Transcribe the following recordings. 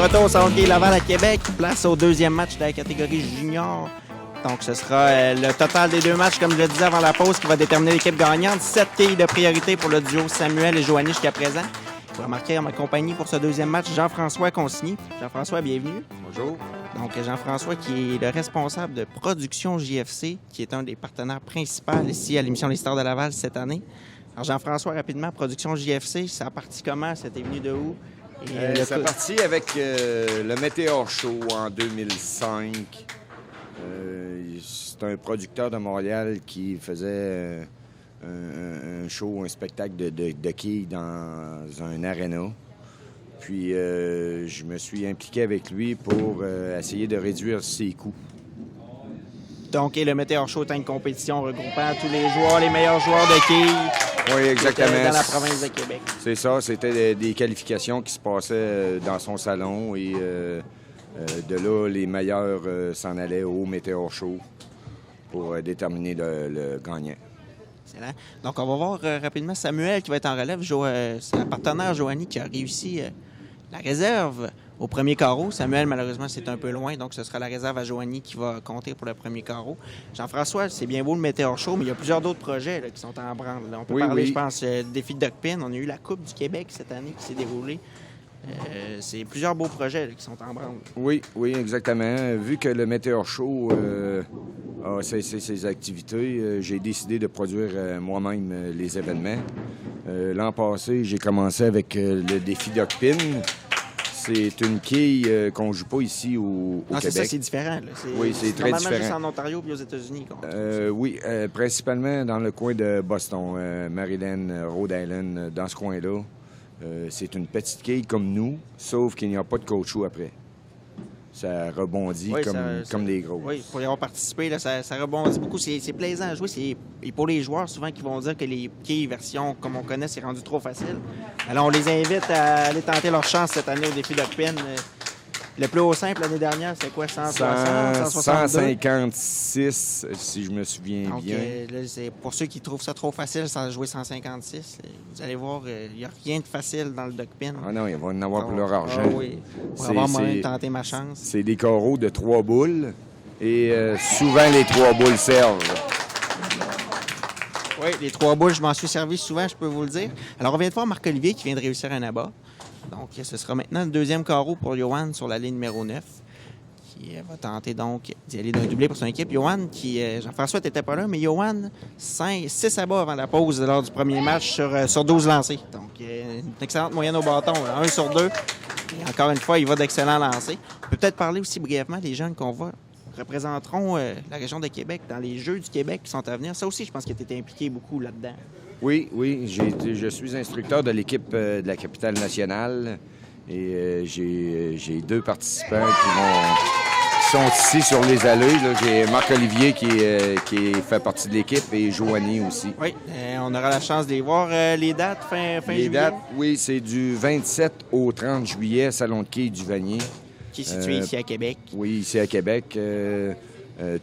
retour au Centre Laval à Québec. Place au deuxième match de la catégorie junior. Donc, ce sera le total des deux matchs, comme je le disais avant la pause, qui va déterminer l'équipe gagnante. 7 quilles de priorité pour le duo Samuel et Joanie jusqu'à présent. Vous remarquez en ma compagnie pour ce deuxième match, Jean-François Consigny. Jean-François, bienvenue. Bonjour. Donc, Jean-François qui est le responsable de Production JFC, qui est un des partenaires principaux ici à l'émission Les Stars de Laval cette année. Alors, Jean-François, rapidement, Production JFC, ça a parti comment? C'était venu de où? Ça a parti avec le Météor Show en 2005. C'est un producteur de Montréal qui faisait un show, un spectacle de quilles dans un aréna. Puis je me suis impliqué avec lui pour essayer de réduire ses coûts. Donc, le Météor Show est une compétition regroupant tous les joueurs, les meilleurs joueurs de quilles. Oui, exactement. Dans la province de Québec. C'est ça, c'était des qualifications qui se passaient dans son salon et de là, les meilleurs s'en allaient au Météor Show pour déterminer le gagnant. Excellent. Donc, on va voir rapidement Samuel qui va être en relève. C'est la partenaire Joanie qui a réussi la réserve au premier carreau. Samuel, malheureusement, c'est un peu loin, donc ce sera la réserve à Joanie qui va compter pour le premier carreau. Jean-François, c'est bien beau le Météor Show, mais il y a plusieurs d'autres projets là, qui sont en branle. Là. On peut parler, je pense, défi de Duckpin. On a eu la Coupe du Québec cette année qui s'est déroulée. C'est plusieurs beaux projets là, qui sont en branle. Oui, exactement. Vu que le Météor Show a ses activités, j'ai décidé de produire moi-même les événements. L'an passé, j'ai commencé avec le défi Duckpin. C'est une quille qu'on ne joue pas ici au Québec. C'est ça, c'est différent. Là. Oui, c'est très différent. Normalement, juste en Ontario et aux États-Unis. Oui, principalement dans le coin de Boston, Maryland, Rhode Island, dans ce coin-là. C'est une petite quille comme nous, sauf qu'il n'y a pas de caoutchouc après. Ça rebondit comme des gros. Oui, pour y avoir participé, là, ça rebondit beaucoup. C'est plaisant à jouer. Et pour les joueurs, souvent, qui vont dire que les quilles version, comme on connaît, c'est rendu trop facile. Alors, on les invite à aller tenter leur chance cette année au défi de Duckpin. Le plus haut simple l'année dernière, c'est quoi? 160, 156, si je me souviens bien. Là, pour ceux qui trouvent ça trop facile, sans jouer 156, vous allez voir, il n'y a rien de facile dans le Duckpin. Ah non, il va en avoir pour leur argent. Oui, pour avoir moyen de tenter ma chance. C'est des carreaux de 3 boules et souvent les 3 boules servent. Oui, les 3 boules, je m'en suis servi souvent, je peux vous le dire. Alors, on vient de voir Marc-Olivier qui vient de réussir un abat. Donc, ce sera maintenant le deuxième carreau pour Johan sur la ligne numéro 9, qui va tenter donc d'y aller d'un doublé pour son équipe. Johan, Jean-François, tu n'étais pas là, mais Johan, 6 abats avant la pause lors du premier match sur 12 lancés. Donc, une excellente moyenne au bâton, 1 sur 2. Et encore une fois, il va d'excellents lancers. On peut peut-être parler aussi brièvement des jeunes qu'on voit représenteront la région de Québec dans les Jeux du Québec qui sont à venir. Ça aussi, je pense que tu étais impliqué beaucoup là-dedans. Oui, je suis instructeur de l'équipe de la capitale nationale et j'ai 2 participants qui sont ici sur les allées. Là. J'ai Marc-Olivier qui fait partie de l'équipe et Joanie aussi. Oui, on aura la chance de les voir. Les dates, fin juillet? Les dates, oui, c'est du 27 au 30 juillet, Salon de quilles du Vanier. Qui est situé ici à Québec. Oui, ici à Québec,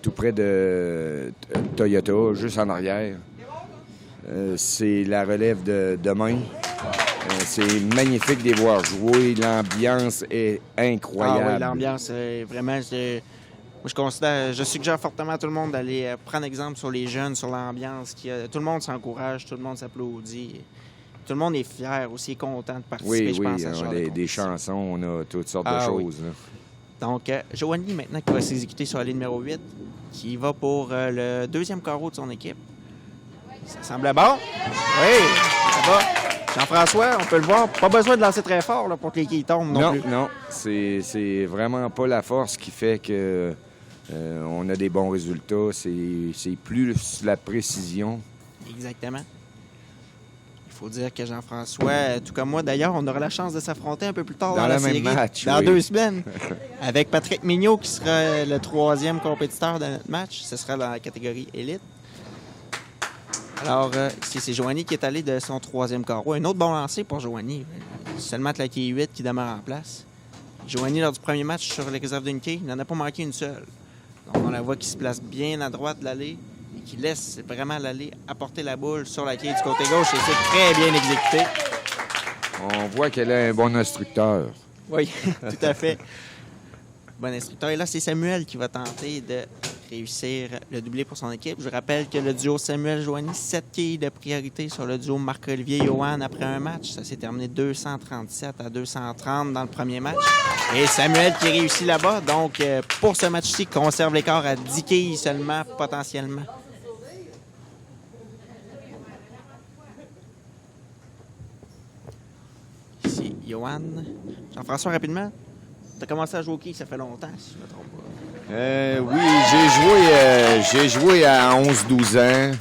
tout près de Toyota, juste en arrière. C'est la relève de demain. C'est magnifique de les voir jouer. L'ambiance est incroyable. Ah oui, l'ambiance, vraiment, je suggère fortement à tout le monde d'aller prendre exemple sur les jeunes, sur l'ambiance. Tout le monde s'encourage, tout le monde s'applaudit. Tout le monde est fier, aussi content de participer, je pense, à ce genre de des chansons, on a toutes sortes de choses. Oui. Donc, Joanie, maintenant, qui va s'exécuter sur la ligne numéro 8, qui va pour le deuxième carreau de son équipe. Ça semble bon. Oui, ça va. Jean-François, on peut le voir. Pas besoin de lancer très fort là, pour que les quilles tombent non plus. Non, c'est vraiment pas la force qui fait que on a des bons résultats. C'est plus la précision. Exactement. Il faut dire que Jean-François, tout comme moi d'ailleurs, on aura la chance de s'affronter un peu plus tard dans la série, match, dans 2 semaines, avec Patrick Mignot qui sera le 3e compétiteur de notre match. Ce sera dans la catégorie élite. Alors, c'est Joanie qui est allée de son 3e carreau. Un autre bon lancer pour Joanie. Seulement la quille 8 qui demeure en place. Joanie, lors du premier match sur les réserves d'une quille, n'en a pas manqué une seule. Donc, on la voit qui se place bien à droite de l'allée et qui laisse vraiment l'allée apporter la boule sur la quille du côté gauche et c'est très bien exécuté. On voit qu'elle a un bon instructeur. Oui, tout à fait. Bon instructeur. Et là, c'est Samuel qui va tenter de réussir le doublé pour son équipe. Je rappelle que le duo Samuel-Joanie, 7 quilles de priorité sur le duo Marc-Olivier-Johan après un match. Ça s'est terminé 237 à 230 dans le premier match. Et Samuel qui réussit là-bas. Donc, pour ce match-ci, conserve l'écart à 10 quilles seulement, potentiellement. Ici, Johan. Jean-François, rapidement. Tu as commencé à jouer au hockey, ça fait longtemps, si je ne me trompe pas. Oui, j'ai joué à 11-12 ans.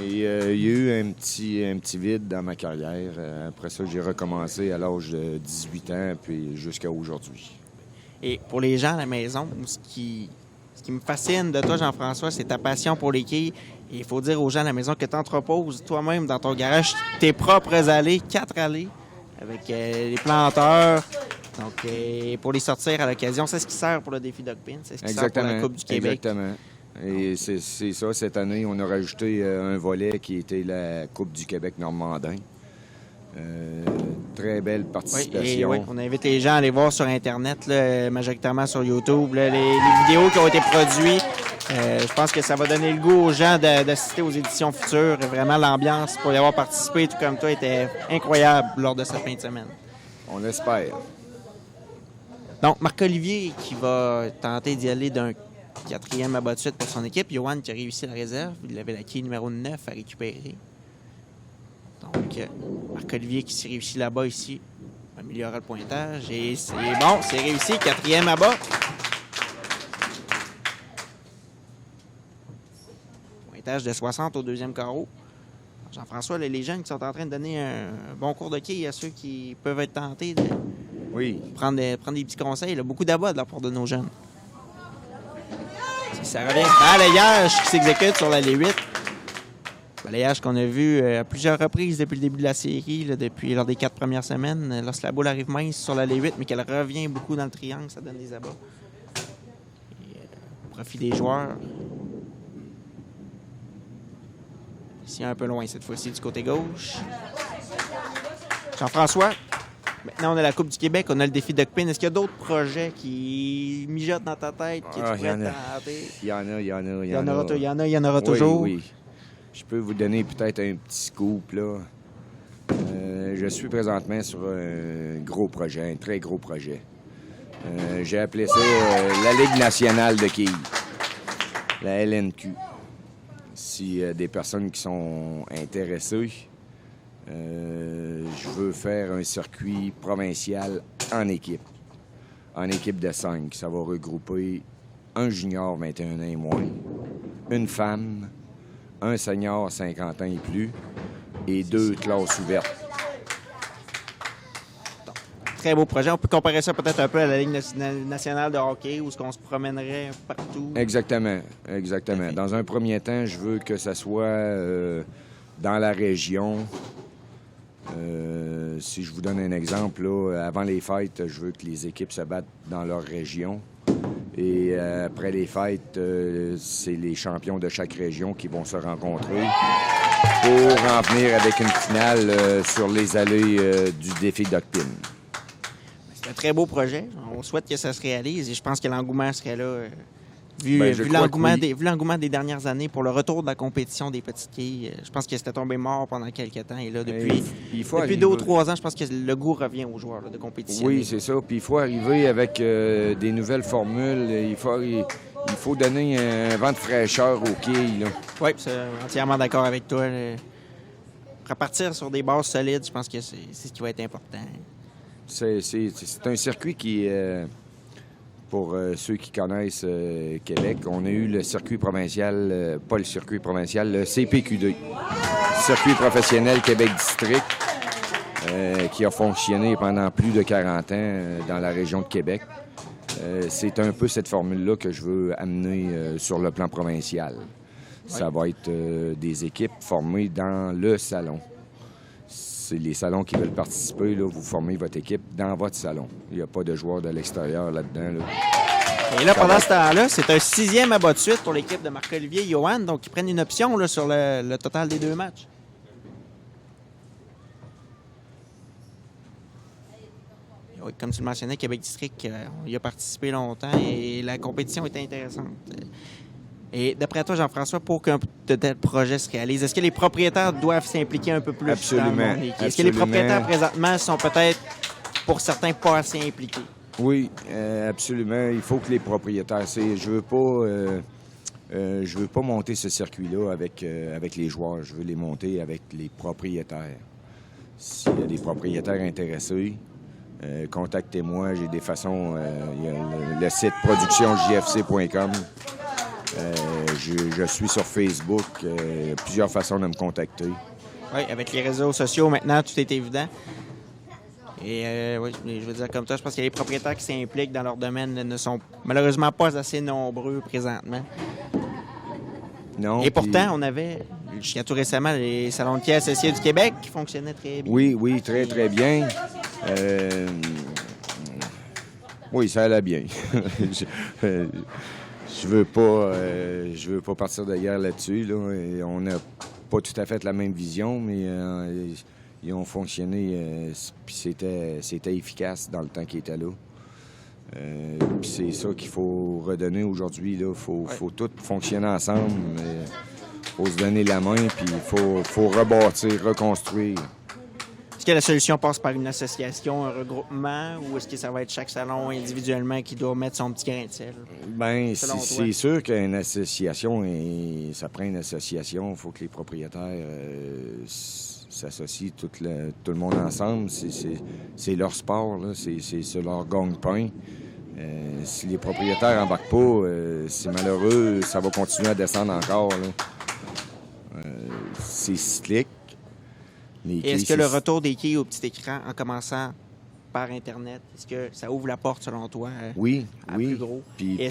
Et il y a eu un petit vide dans ma carrière. Après ça, j'ai recommencé à l'âge de 18 ans, puis jusqu'à aujourd'hui. Et pour les gens à la maison, ce qui me fascine de toi, Jean-François, c'est ta passion pour les quilles. Et il faut dire aux gens à la maison que tu entreposes toi-même dans ton garage tes propres allées, 4 allées, avec les planteurs. Donc, pour les sortir à l'occasion, c'est ce qui sert pour le défi Dogpin, c'est ce qui sert pour la Coupe du Québec. Exactement. Et c'est ça, cette année, on a rajouté un volet qui était la Coupe du Québec Normandin. Très belle participation. Oui, on invite les gens à aller voir sur Internet, là, majoritairement sur YouTube, là, les vidéos qui ont été produites. Je pense que ça va donner le goût aux gens d'assister aux éditions futures. Vraiment, l'ambiance pour y avoir participé, tout comme toi, était incroyable lors de cette fin de semaine. On espère. Donc, Marc-Olivier qui va tenter d'y aller d'un 4e abat de suite pour son équipe. Johan qui a réussi la réserve. Il avait la quille numéro 9 à récupérer. Donc, Marc-Olivier qui s'est réussi là-bas ici. Améliorera le pointage. Et c'est bon, c'est réussi. 4e abat. Pointage de 60 au 2e carreau. Jean-François, les jeunes qui sont en train de donner un bon cours de quille à ceux qui peuvent être tentés de prendre des petits conseils. Là. Beaucoup d'abats de la part de nos jeunes. Ça revient. Balayage qui s'exécute sur l'allée 8. Balayage qu'on a vu à plusieurs reprises depuis le début de la série, là, lors des 4 premières semaines. Lorsque la boule arrive mince sur l'allée 8, mais qu'elle revient beaucoup dans le triangle, ça donne des abats. Et, profit des joueurs. Ici, un peu loin cette fois-ci, du côté gauche. Jean-François, maintenant on a la Coupe du Québec, on a le défi Dogpin. Est-ce qu'il y a d'autres projets qui mijotent dans ta tête, que tu pourrais tenter? Il y en a. Il y en aura toujours. Oui. Je peux vous donner peut-être un petit scoop, là. Je suis présentement sur un gros projet, un très gros projet. J'ai appelé ça la Ligue nationale de quilles, la LNQ. Si des personnes qui sont intéressées, je veux faire un circuit provincial en équipe de 5. Ça va regrouper un junior 21 ans et moins, une femme, un senior 50 ans et plus et 2 classes ouvertes. Très beau projet. On peut comparer ça peut-être un peu à la Ligue nationale de hockey où on se promènerait partout. Exactement. Dans un premier temps, je veux que ça soit dans la région. Si je vous donne un exemple, là, avant les fêtes, je veux que les équipes se battent dans leur région. Et après les fêtes, c'est les champions de chaque région qui vont se rencontrer pour en venir avec une finale sur les allées du défi Dogpin. C'est un très beau projet. On souhaite que ça se réalise et je pense que l'engouement serait là. Vu l'engouement des dernières années pour le retour de la compétition des petites quilles, je pense que c'était tombé mort pendant quelques temps. Et là, depuis 2 ou 3 ans, je pense que le goût revient aux joueurs là, de compétition. Oui, c'est ça. Puis il faut arriver avec des nouvelles formules. Il faut donner un vent de fraîcheur aux quilles. Là. Oui, je suis entièrement d'accord avec toi. Repartir sur des bases solides, je pense que c'est ce qui va être important. C'est un circuit qui, pour ceux qui connaissent Québec, on a eu le circuit provincial, pas le circuit provincial, le CPQD, Circuit professionnel Québec District, qui a fonctionné pendant plus de 40 ans dans la région de Québec. C'est un peu cette formule-là que je veux amener sur le plan provincial. Ça va être des équipes formées dans le salon. C'est les salons qui veulent participer, là, vous formez votre équipe dans votre salon. Il n'y a pas de joueurs de l'extérieur là-dedans. Là. Et là, pendant ce temps-là, c'est un 6e abat de suite pour l'équipe de Marc-Olivier et Johan. Donc, ils prennent une option là, sur le total des 2 matchs. Oui, comme tu le mentionnais, Québec District, on y a participé longtemps et la compétition était intéressante. Et d'après toi, Jean-François, pour qu'un de tels projet se réalise, est-ce que les propriétaires doivent s'impliquer un peu plus Absolument. dans le monde équipe? Est-ce que les Absolument. propriétaires, présentement, sont peut-être, pour certains, pas assez impliqués? Oui, absolument. Il faut que les propriétaires... Je veux pas monter ce circuit-là avec les joueurs. Je veux les monter avec les propriétaires. S'il y a des propriétaires intéressés, contactez-moi. J'ai des façons... il y a le site productionjfc.com. Je suis sur Facebook. Plusieurs façons de me contacter. Oui, avec les réseaux sociaux, maintenant, tout est évident. Et oui, je veux dire comme toi, je pense que les propriétaires qui s'impliquent dans leur domaine ne sont malheureusement pas assez nombreux présentement. Non, et pourtant, on avait, jusqu'à tout récemment, les salons de quai associés du Québec qui fonctionnaient très bien. Oui, très, très bien. Oui, ça allait bien. Je veux pas partir d'ailleurs là-dessus. Là. Et on n'a pas tout à fait la même vision, mais ils ont fonctionné. Puis c'était efficace dans le temps qu'ils étaient là. Puis c'est ça qu'il faut redonner aujourd'hui. Il faut tout fonctionner ensemble. Il faut se donner la main, puis il faut rebâtir, reconstruire. Est-ce que la solution passe par une association, un regroupement, ou est-ce que ça va être chaque salon individuellement qui doit mettre son petit grain de sel? Bien, c'est sûr qu'une association, ça prend une association. Il faut que les propriétaires s'associent tout le monde ensemble. C'est leur sport, là. C'est leur gagne-pain. Si les propriétaires n'embarquent pas, c'est malheureux. Ça va continuer à descendre encore, là. C'est cyclique. Et est-ce que le retour des quilles au petit écran, en commençant par Internet, est-ce que ça ouvre la porte, selon toi, à plus gros? Et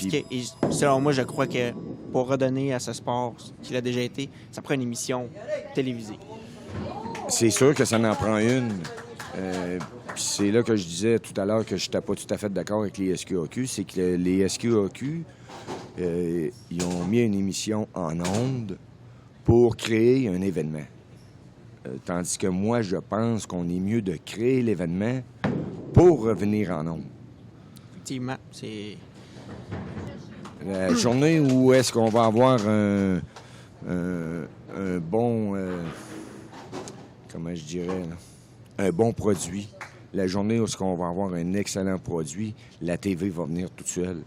selon moi, je crois que pour redonner à ce sport qu'il a déjà été, ça prend une émission télévisée. C'est sûr que ça en prend une. Puis c'est là que je disais tout à l'heure que je n'étais pas tout à fait d'accord avec les SQAQ. C'est que les SQAQ, ils ont mis une émission en ondes pour créer un événement. Tandis que moi, je pense qu'on est mieux de créer l'événement pour revenir en ondes. Effectivement, c'est... La journée où est-ce qu'on va avoir un bon... comment je dirais, là? Un bon produit. La journée où est-ce qu'on va avoir un excellent produit, la TV va venir toute seule.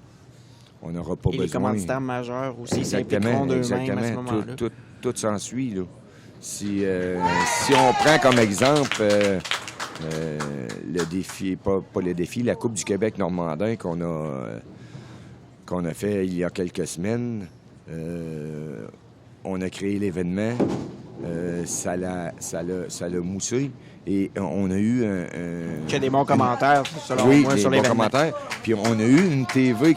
On n'aura pas besoin... les commanditaires majeurs aussi s'impliqueront d'eux-mêmes à ce moment-là. Tout s'ensuit, là. Si on prend comme exemple le défi, pas le défi, la Coupe du Québec Normandin qu'on a fait il y a quelques semaines, on a créé l'événement, ça l'a moussé et on a eu Il y a des bons commentaires, selon moi, sur l'événement. Oui, des bons commentaires. Puis on a eu une TV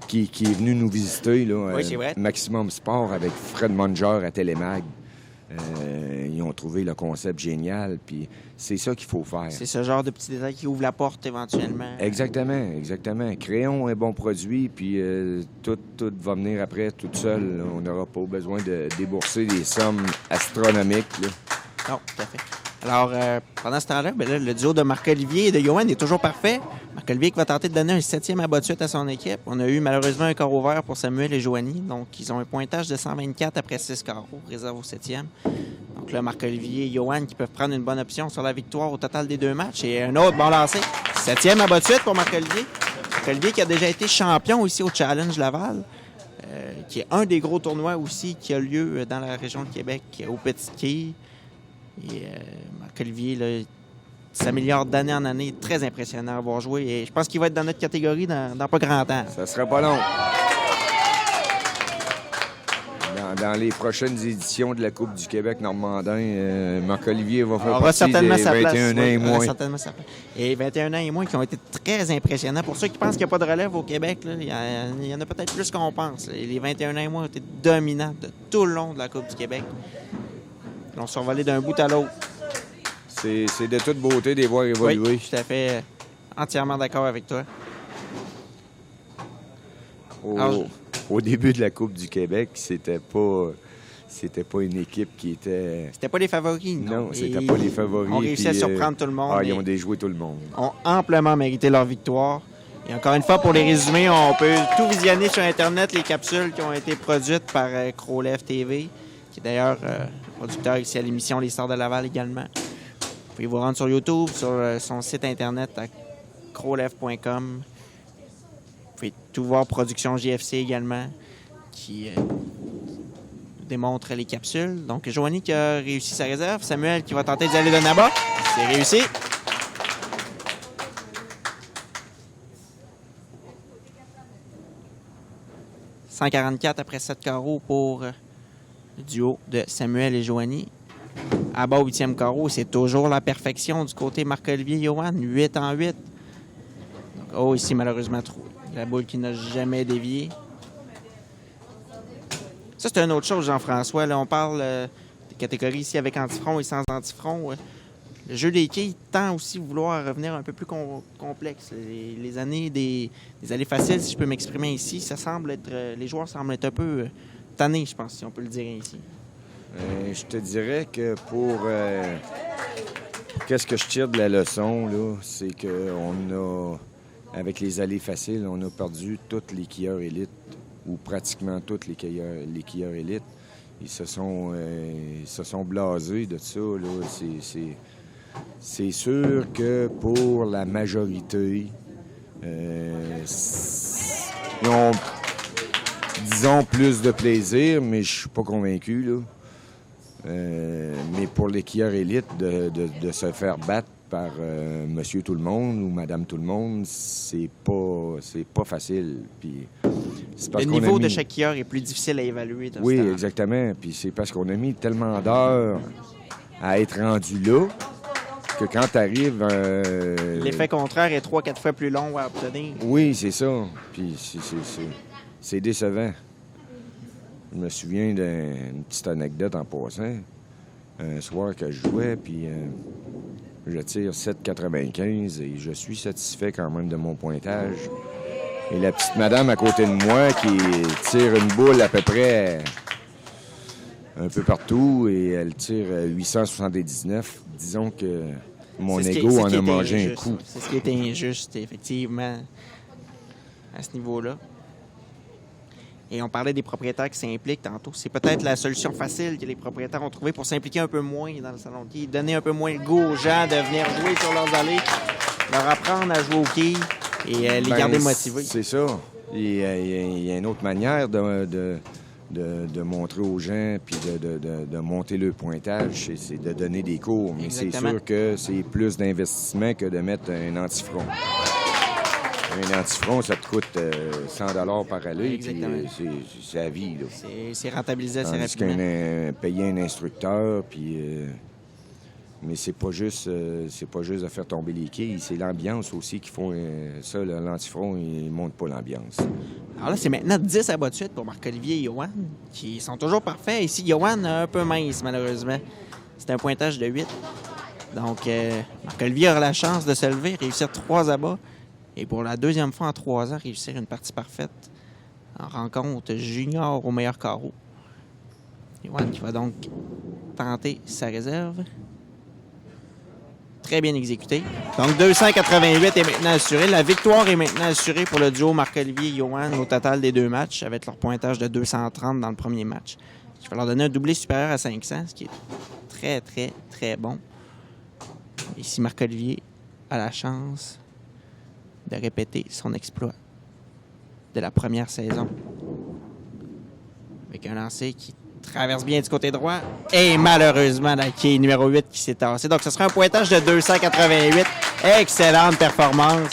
qui est venu nous visiter, là, oui, c'est vrai. Maximum Sport avec Fred Munger à Télémag. Ils ont trouvé le concept génial, puis c'est ça qu'il faut faire. C'est ce genre de petits détails qui ouvrent la porte éventuellement. Exactement. Créons un bon produit, puis tout va venir après tout seul. Là. On n'aura pas besoin de débourser des sommes astronomiques. Là. Non, tout à fait. Alors, pendant ce temps-là, le duo de Marc-Olivier et de Yoann est toujours parfait. Marc-Olivier qui va tenter de donner un 7e abat de suite à son équipe. On a eu malheureusement un corps ouvert pour Samuel et Joanie. Donc, ils ont un pointage de 124 après 6 carreaux, réserve au 7e. Donc là, Marc-Olivier et Yoann qui peuvent prendre une bonne option sur la victoire au total des 2 matchs. Et un autre bon lancé. 7e abat de suite pour Marc-Olivier. Marc-Olivier qui a déjà été champion ici au Challenge Laval, qui est un des gros tournois aussi qui a lieu dans la région de Québec, au Petites Quilles. Et Marc-Olivier, là, s'améliore d'année en année. Très impressionnant à voir jouer. Et je pense qu'il va être dans notre catégorie dans pas grand temps. Ça sera pas long. Dans les prochaines éditions de la Coupe du Québec Normandin, Marc-Olivier va faire partie des 21 ans et moins. Certainement sa place. Et 21 ans et moins qui ont été très impressionnants. Pour ceux qui pensent qu'il n'y a pas de relève au Québec, là, il y en a peut-être plus qu'on pense. Les 21 ans et moins ont été dominants de tout le long de la Coupe du Québec. Ils ont survolé d'un bout à l'autre. C'est de toute beauté de les voir évoluer. Oui, tout à fait. Entièrement d'accord avec toi. Au début de la Coupe du Québec, c'était pas c'était pas une équipe qui était... C'était pas les favoris, non. Non, c'était pas les favoris. On réussit à surprendre tout le monde. Ils ont déjoué tout le monde. Ont amplement mérité leur victoire. Et encore une fois, pour les résumer, on peut tout visionner sur Internet, les capsules qui ont été produites par Crowlev TV, qui est d'ailleurs producteur ici à l'émission Les Stars de Laval également. Vous pouvez vous rendre sur YouTube, sur son site Internet à crowlev.com. Vous pouvez tout voir, Production JFC également, qui démontre les capsules. Donc, Joanie qui a réussi sa réserve. Samuel qui va tenter d'y aller d'un abat. C'est réussi. « 144 après 7 carreaux pour le duo de Samuel et Joanie. À bas au 8e carreau, c'est toujours la perfection du côté Marc-Olivier Johan, 8 en 8. Donc, oh, ici, malheureusement, trouvé. La boule qui n'a jamais dévié. Ça, c'est une autre chose, Jean-François. Là, on parle des catégories ici avec antifront et sans antifront. Le jeu des quilles tend aussi vouloir revenir un peu plus complexe. Les années des allées faciles, si je peux m'exprimer ici, ça semble être, les joueurs semblent être un peu tannés, je pense, si on peut le dire ainsi. Je te dirais que pour... qu'est-ce que je tire de la leçon, là, c'est qu'on a, avec les allées faciles, on a perdu tous les quilleurs élites, ou pratiquement tous les quilleurs élites. Ils se sont blasés de ça, là. C'est sûr que pour la majorité, ils ont, disons, plus de plaisir, mais je suis pas convaincu, là. Mais pour les quilleurs élites, de se faire battre par Monsieur Tout-le-Monde ou Madame Tout-le-Monde, c'est pas facile. Puis, c'est parce le niveau de chaque quilleur est plus difficile à évaluer. Oui, exactement. Puis c'est parce qu'on a mis tellement d'heures à être rendu là que quand tu arrives... l'effet contraire est 3-4 fois plus long à obtenir. Oui, c'est ça. Puis c'est décevant. Je me souviens d'une petite anecdote en passant. Un soir que je jouais, puis je tire 7,95 et je suis satisfait quand même de mon pointage. Et la petite madame à côté de moi qui tire une boule à peu près un peu partout et elle tire 879. Disons que mon ego en a mangé un coup. C'est ce qui était injuste, effectivement, à ce niveau-là. Et on parlait des propriétaires qui s'impliquent tantôt. C'est peut-être la solution facile que les propriétaires ont trouvée pour s'impliquer un peu moins dans le salon de quilles, donner un peu moins le goût aux gens de venir jouer sur leurs allées, leur apprendre à jouer aux quilles et les garder motivés. C'est ça. Il y a une autre manière de montrer aux gens puis de monter le pointage, c'est de donner des cours. Mais c'est sûr que c'est plus d'investissement que de mettre un antifront. Un antifront, ça te coûte 100 par allée, puis c'est à vie. C'est rentabilisé assez rapidement. Tandis payer un instructeur, puis... mais c'est pas juste de faire tomber les quilles, c'est l'ambiance aussi qui font ça. L'antifront, il monte pas l'ambiance. Alors là, c'est maintenant 10 abats de suite pour Marc-Olivier et Johan, qui sont toujours parfaits. Ici, Johan un peu mince, malheureusement. C'est un pointage de 8. Donc, Marc-Olivier aura la chance de se lever, réussir 3 abats. Et pour la deuxième fois en 3 ans, réussir une partie parfaite en rencontre junior au meilleur carreau. Johan qui va donc tenter sa réserve. Très bien exécuté. Donc, 288 est maintenant assuré. La victoire est maintenant assurée pour le duo Marc-Olivier et Johan au total des 2 matchs, avec leur pointage de 230 dans le premier match. Il va leur donner un doublé supérieur à 500, ce qui est très, très, très bon. Ici, Marc-Olivier a la chance de répéter son exploit de la première saison. Avec un lancer qui traverse bien du côté droit. Et malheureusement, la quille numéro 8 qui s'est tassée. Donc, ce sera un pointage de 288. Excellente performance.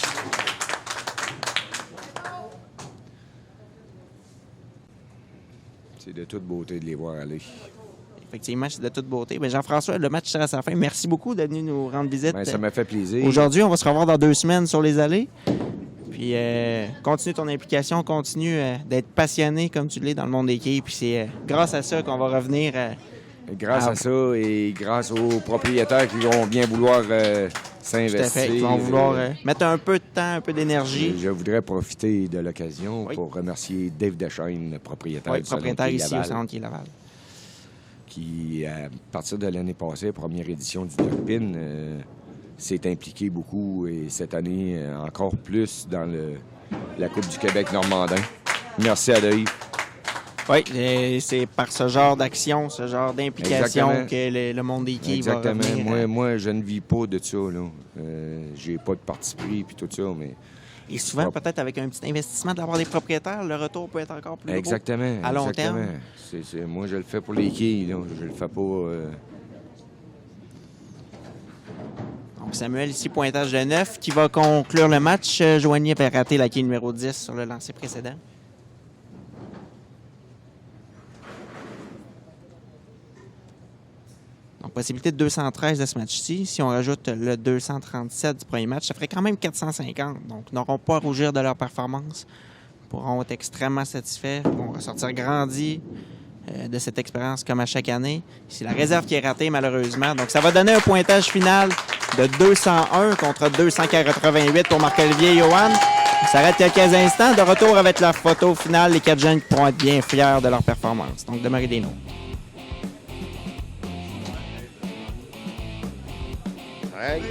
C'est de toute beauté de les voir aller. Effectivement, c'est de toute beauté. Mais Jean-François, le match sera à sa fin. Merci beaucoup d'être venu nous rendre visite. Bien, ça m'a fait plaisir. Aujourd'hui, on va se revoir dans 2 semaines sur les allées. Puis, continue ton implication, continue d'être passionné comme tu l'es dans le monde des quilles. Puis, c'est grâce à ça qu'on va revenir. Grâce à ça et grâce aux propriétaires qui vont bien vouloir s'investir. Tout à fait. Ils vont vouloir mettre un peu de temps, un peu d'énergie. Je voudrais profiter de l'occasion pour remercier Dave Deschaines, le propriétaire du Salon de quilles ici Laval. au Salon de quilles Laval. qui, à partir de l'année passée, première édition du Turpin, s'est impliqué beaucoup et cette année encore plus dans la Coupe du Québec Normandin. Merci à Dave. Oui, c'est par ce genre d'action, ce genre d'implication Exactement. que le monde des quilles va Exactement. revenir. Moi, je ne vis pas de ça. J'ai pas de parti pris et tout ça, mais... Et souvent, peut-être avec un petit investissement de la part des propriétaires, le retour peut être encore plus Exactement. beau à long Exactement. terme. Moi, je le fais pour les quilles. Là. Je le fais pas... Donc, Samuel, ici, pointage de 9 qui va conclure le match. Joanie avait raté la quille numéro 10 sur le lancer précédent. Donc, possibilité de 213 de ce match-ci. Si on rajoute le 237 du premier match, ça ferait quand même 450. Donc, ils n'auront pas à rougir de leur performance. Ils pourront être extrêmement satisfaits. Ils vont ressortir grandis de cette expérience comme à chaque année. C'est la réserve qui est ratée, malheureusement. Donc, ça va donner un pointage final de 201 contre 288 pour Marc-Olivier et Johan. On s'arrête quelques instants. De retour avec la photo finale. Les 4 jeunes qui pourront être bien fiers de leur performance. Donc, demeurez des nôtres. Hey.